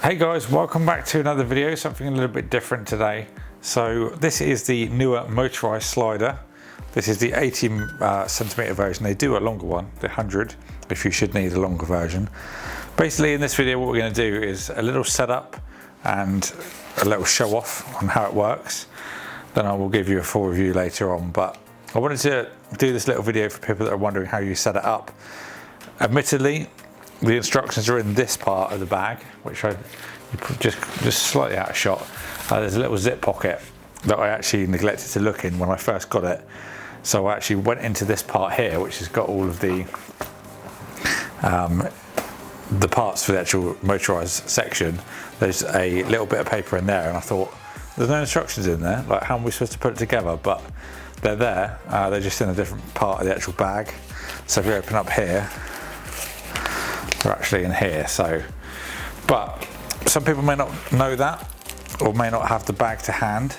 Hey guys, welcome back to another video, something a little bit different today. So this is the Neewer motorized slider. This is the 80cm version. They do a longer one, the 100, if you should need a longer version. Basically in this video what we're going to do is a little setup and a little show off on how it works. Then I will give you a full review later on, but I wanted to do this little video for people that are wondering how you set it up. Admittedly, the instructions are in this part of the bag, which I just slightly out of shot. There's a little zip pocket that I actually neglected to look in when I first got it. So I actually went into this part here, which has got all of the parts for the actual motorized section. There's a little bit of paper in there, and I thought, there's no instructions in there, like how am we supposed to put it together? But they're there, they're just in a different part of the actual bag. So if you open up here, they're actually in here. So, but some people may not know that or may not have the bag to hand.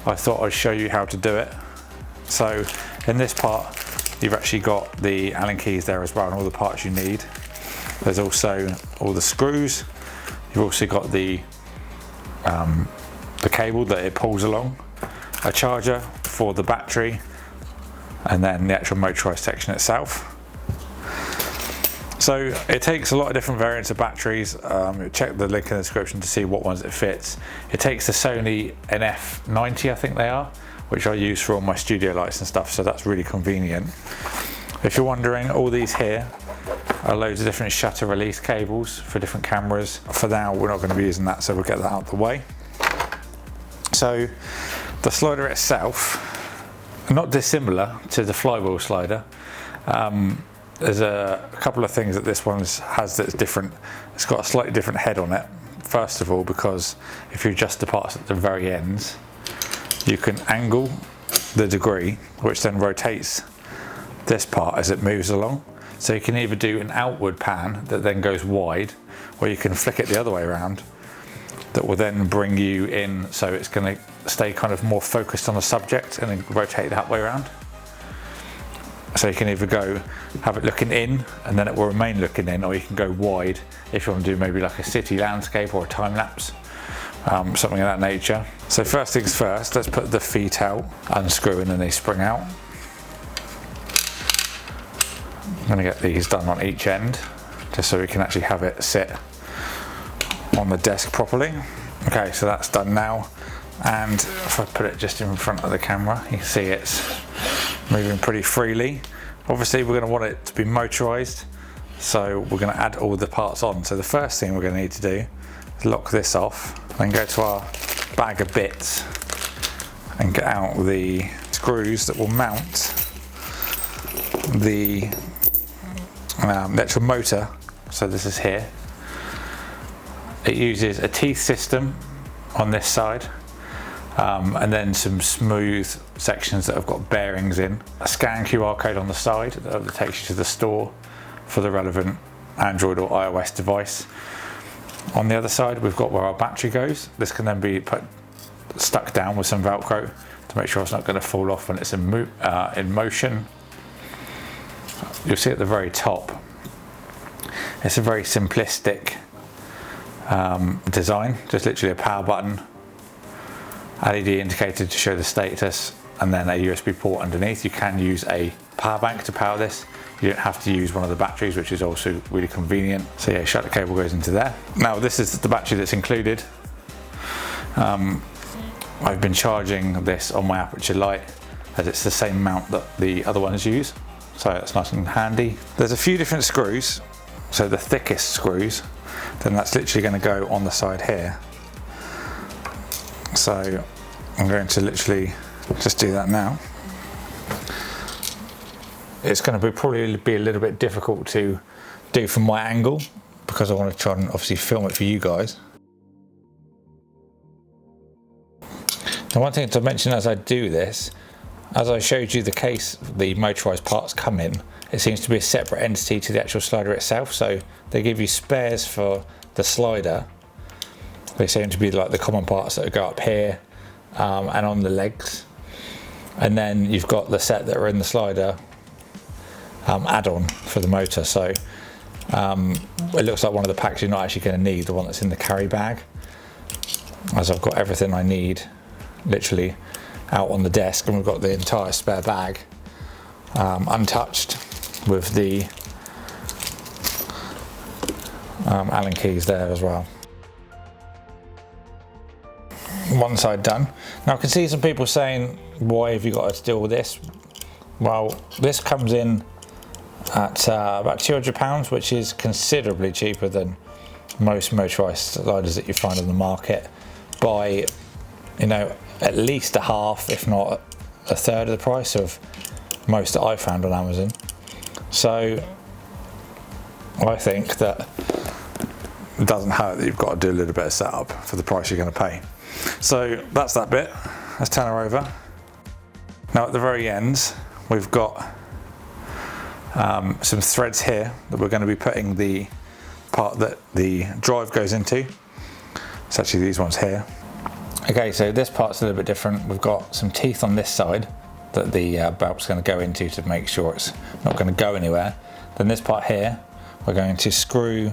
I thought I'd show you how to do it. So in this part you've actually got the Allen keys there as well, and all the parts you need. There's also all the screws. You've also got the cable that it pulls along, a charger for the battery, and then the actual motorized section itself. So it takes a lot of different variants of batteries. Check the link in the description to see what ones it fits. It takes the Sony NF90, I think they are, which I use for all my studio lights and stuff, so that's really convenient. If you're wondering, all these here are loads of different shutter release cables for different cameras. For now, we're not going to be using that, so we'll get that out of the way. So the slider itself, not dissimilar to the flywheel slider. There's a couple of things that this one has that's different. It's got a slightly different head on it. First of all, because if you adjust the parts at the very ends, you can angle the degree, which then rotates this part as it moves along. So you can either do an outward pan that then goes wide, or you can flick it the other way around. That will then bring you in, so it's going to stay kind of more focused on the subject, and then rotate that way around. So you can either go have it looking in and then it will remain looking in, or you can go wide if you want to do maybe like a city landscape or a time lapse, something of that nature. So first things first, let's put the feet out, unscrew, and then they spring out. I'm going to get these done on each end just so we can actually have it sit on the desk properly. Okay, so that's done now, and if I put it just in front of the camera, you can see it's moving pretty freely. Obviously we're going to want it to be motorized, so we're going to add all the parts on. So the first thing we're going to need to do is lock this off, then go to our bag of bits and get out the screws that will mount the electrical motor. So this is here. It uses a teeth system on this side, and then some smooth sections that have got bearings in. A scan QR code on the side that takes you to the store for the relevant Android or iOS device. On the other side we've got where our battery goes. This can then be stuck down with some Velcro to make sure it's not going to fall off when it's in motion. You'll see at the very top, it's a very simplistic design, just literally a power button, LED indicator to show the status, and then a USB port underneath. You can use a power bank to power this. You don't have to use one of the batteries, which is also really convenient. So yeah, shutter cable goes into there. Now this is the battery that's included. I've been charging this on my aperture light, as it's the same mount that the other ones use, so it's nice and handy. There's a few different screws. So the thickest screws, then that's literally going to go on the side here. So I'm going to literally just do that now. It's going to probably be a little bit difficult to do from my angle, because I want to try and obviously film it for you guys. Now, one thing to mention as I do this, as I showed you the case the motorized parts come in, it seems to be a separate entity to the actual slider itself. So they give you spares for the slider. They seem to be like the common parts that go up here and on the legs. And then you've got the set that are in the slider add-on for the motor. So It looks like one of the packs you're not actually going to need, the one that's in the carry bag, as I've got everything I need literally out on the desk, and we've got the entire spare bag untouched with the Allen keys there as well. One side done. Now I can see some people saying, why have you got to deal with this? Well, this comes in at about £200, which is considerably cheaper than most motorised sliders that you find on the market by, you know, at least a half, if not a third of the price of most that I found on Amazon. So I think that it doesn't hurt that you've got to do a little bit of setup for the price you're going to pay. So that's that bit. Let's turn her over. Now at the very ends, we've got some threads here that we're going to be putting the part that the drive goes into. It's actually these ones here. Okay, so this part's a little bit different. We've got some teeth on this side that the belt's going to go into to make sure it's not going to go anywhere. Then this part here, we're going to screw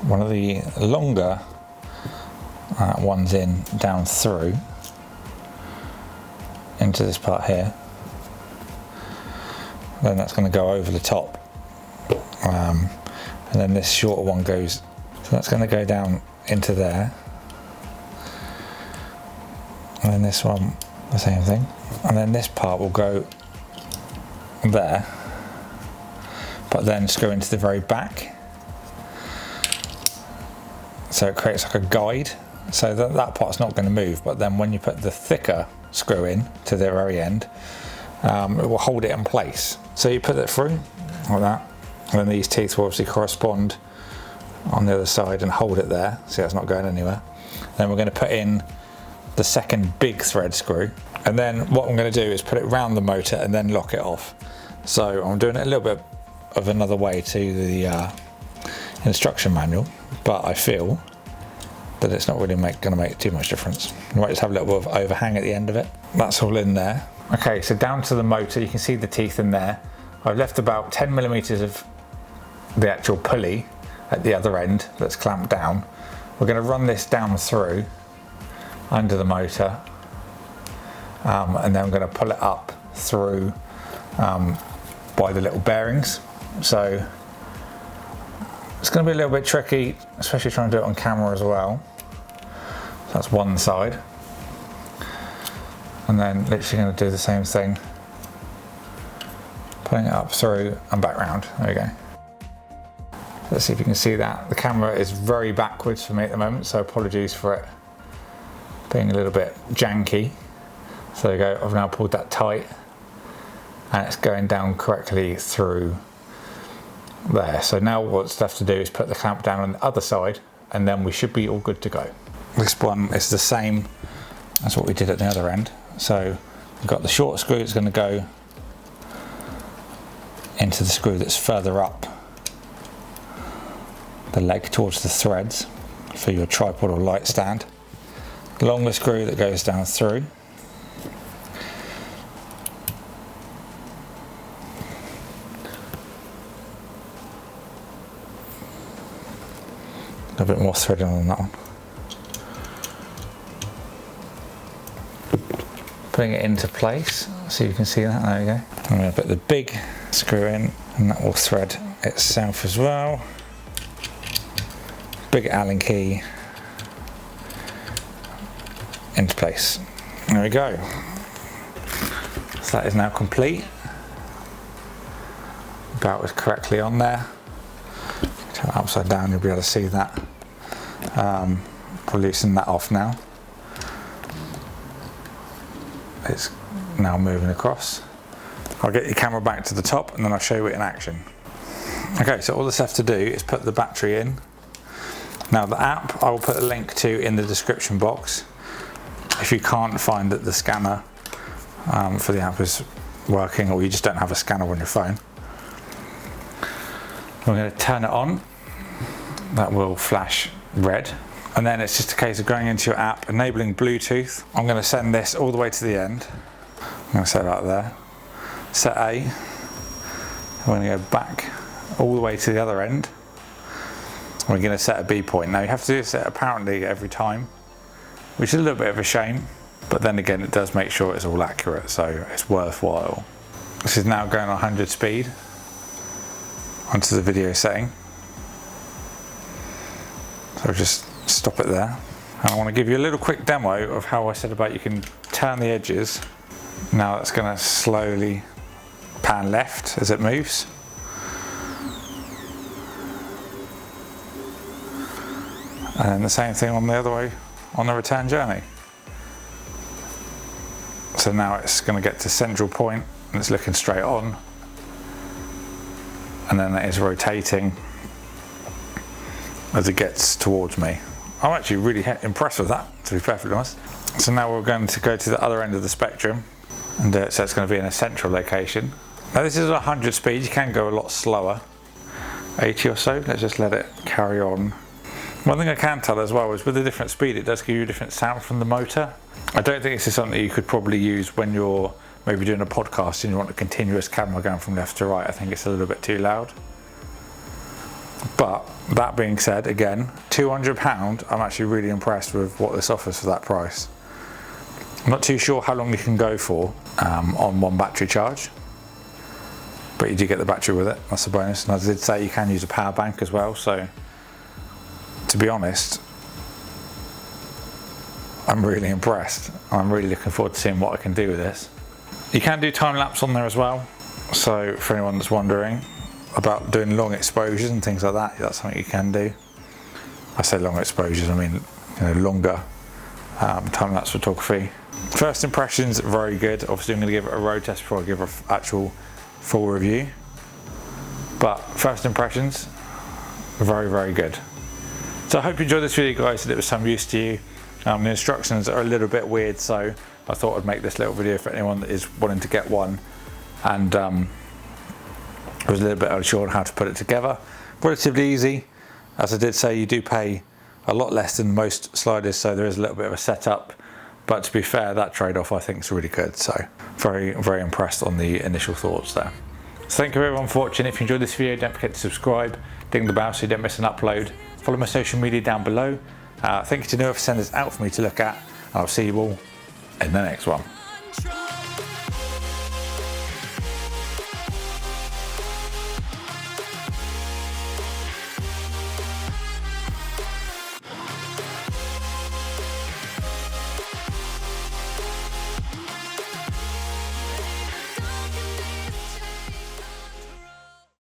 one of the longer ones in down through into this part here. Then that's going to go over the top, and then this shorter one goes, so that's going to go down into there, and then this one the same thing, and then this part will go there, but then screw into the very back, so it creates like a guide, so that part's not going to move, but then when you put the thicker screw in to the very end, it will hold it in place. So you put it through like that, and then these teeth will obviously correspond on the other side and hold it there, so it's not going anywhere. Then we're going to put in the second big thread screw, and then what I'm going to do is put it around the motor and then lock it off. So I'm doing it a little bit of another way to the instruction manual, but I feel that it's not really going to make too much difference. You might just have a little bit of overhang at the end of it. That's all in there. Okay, so down to the motor, you can see the teeth in there. I've left about 10 millimeters of the actual pulley at the other end that's clamped down. We're going to run this down through under the motor, and then I'm going to pull it up through by the little bearings. So it's going to be a little bit tricky, especially trying to do it on camera as well. So that's one side. And then literally going to do the same thing, pulling it up through and back round. There we go. Let's see if you can see that. The camera is very backwards for me at the moment, so apologies for it being a little bit janky. So there you go, I've now pulled that tight and it's going down correctly through there. So now what's left to do is put the clamp down on the other side, and then we should be all good to go. This one is the same as what we did at the other end. So we've got the short screw that's going to go into the screw that's further up the leg towards the threads for your tripod or light stand. The longer screw that goes down through. A bit more threading on that one. Putting it into place so you can see that. There we go. I'm going to put the big screw in, and that will thread itself as well. Big Allen key into place. There we go. So that is now complete. Belt is correctly on there. Turn it upside down, you'll be able to see that. I'll loosen that off now. It's now moving across. I'll get your camera back to the top and then I'll show you it in action. Okay, so all that's left to do is put the battery in. Now the app I will put a link to in the description box. If you can't find that the scanner for the app is working, or you just don't have a scanner on your phone, we're going to turn it on. That will flash red, and then it's just a case of going into your app, enabling Bluetooth. I'm going to send this all the way to the end. I'm going to set that there. Set A. I'm going to go back all the way to the other end. We're going to set a B point. Now you have to do this apparently every time, which is a little bit of a shame, but then again it does make sure it's all accurate, so it's worthwhile. This is now going on 100 speed onto the video setting. So just stop it there. And I want to give you a little quick demo of how I said about you can turn the edges. Now that's going to slowly pan left as it moves. And then the same thing on the other way on the return journey. So now it's going to get to central point and it's looking straight on. And then it is rotating as it gets towards me. I'm actually really impressed with that, to be perfectly honest. So now we're going to go to the other end of the spectrum, and so it's going to be in a central location. Now this is 100 speed, you can go a lot slower, 80 or so. Let's just let it carry on. One thing I can tell as well is with the different speed, it does give you a different sound from the motor. I don't think this is something you could probably use when you're maybe doing a podcast and you want a continuous camera going from left to right. I think it's a little bit too loud. But that being said, again, £200, I'm actually really impressed with what this offers for that price. I'm not too sure how long you can go for on one battery charge, but you do get the battery with it, that's a bonus. And as I did say, you can use a power bank as well, so to be honest, I'm really impressed. I'm really looking forward to seeing what I can do with this. You can do time lapse on there as well, so for anyone that's wondering about doing long exposures and things like that, that's something you can do. I say long exposures, I mean longer time-lapse photography. First impressions, very good. Obviously I'm going to give it a road test before I give an actual full review. But first impressions, very, very good. So I hope you enjoyed this video guys, that it was some use to you. The instructions are a little bit weird, so I thought I'd make this little video for anyone that is wanting to get one. And I was a little bit unsure on how to put it together. Relatively easy. As I did say, you do pay a lot less than most sliders, so there is a little bit of a setup. But to be fair, that trade-off I think is really good. So very, very impressed on the initial thoughts there. So thank you everyone for watching. If you enjoyed this video, don't forget to subscribe, ding the bell so you don't miss an upload. Follow my social media down below. Thank you to Neewer for sending this out for me to look at. I'll see you all in the next one.